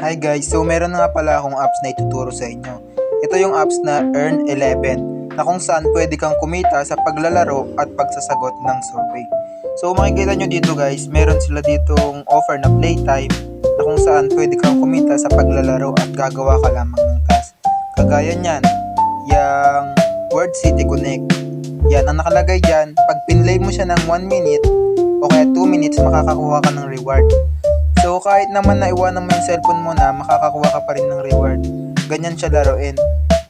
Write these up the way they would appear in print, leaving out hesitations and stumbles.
Hi guys, so meron na nga pala akong apps na ituturo sa inyo. Ito yung apps na Earn11 na kung saan pwede kang kumita sa paglalaro at pagsasagot ng survey. So makikita nyo dito guys, meron sila ditong offer na playtime na kung saan pwede kang kumita sa paglalaro at gagawa ka lamang ng task. Kagaya nyan, yung Word City Connect. Yan, ang nakalagay dyan, pag pinlay mo siya ng 1 minute o kaya 2 minutes, makakakuha ka ng reward. So kahit naman na iwanan mo yung cellphone mo na, makakakuha ka pa rin ng reward. Ganyan siya laruin.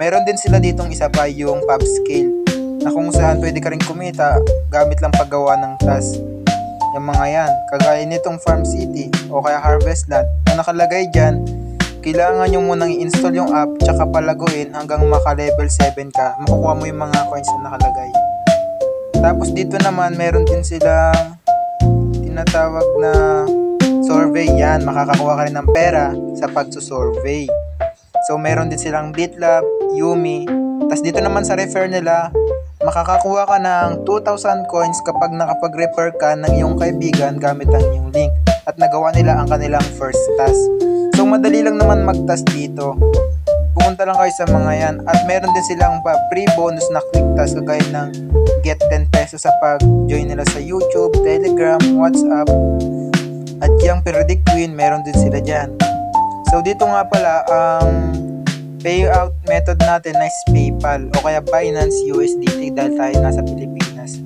Meron din sila ditong isa pa yung pub scale na kung saan pwede ka rin kumita gamit lang paggawa ng task. Yung mga yan, kagaya nitong Farm City o kaya Harvest Land, na nakalagay dyan, kailangan nyo munang i-install yung app tsaka palaguin hanggang maka level 7 ka, makukuha mo yung mga coins na nakalagay. Tapos dito naman meron din silang tinatawag na survey. Yan, makakakuha ka rin ng pera sa pagsusurvey. So meron din silang Bitlab, Yumi. Tapos dito naman sa refer nila, makakakuha ka ng 2,000 coins kapag nakapag-refer ka ng iyong kaibigan gamit ang iyong link at nagawa nila ang kanilang first task. So madali lang naman mag-task dito. Pumunta lang kayo sa mga yan. At meron din silang free bonus na quick task kagaya ng get 10 pesos sa pag-join nila sa YouTube, Telegram, WhatsApp. At yung predict win, meron din sila dyan. So dito nga pala, ang payout method natin is PayPal o kaya Binance USDT dahil tayo nasa Pilipinas.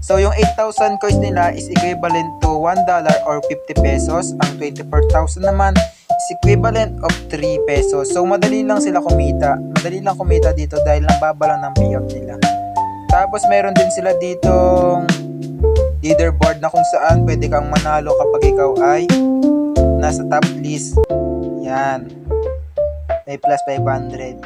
So yung 8,000 coins nila is equivalent to $1 or 50 pesos. Ang 24,000 naman is equivalent of 3 pesos. So madali lang sila kumita. Madali lang kumita dito dahil nababa lang ng payout nila. Tapos meron din sila ditong leaderboard na kung saan pwede kang manalo kapag ikaw ay nasa top list. Yan. May plus 500.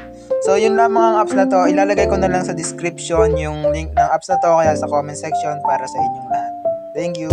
So yun lamang ang apps na to. Ilalagay ko na lang sa description yung link ng apps na to kaya sa comment section para sa inyong lahat. Thank you.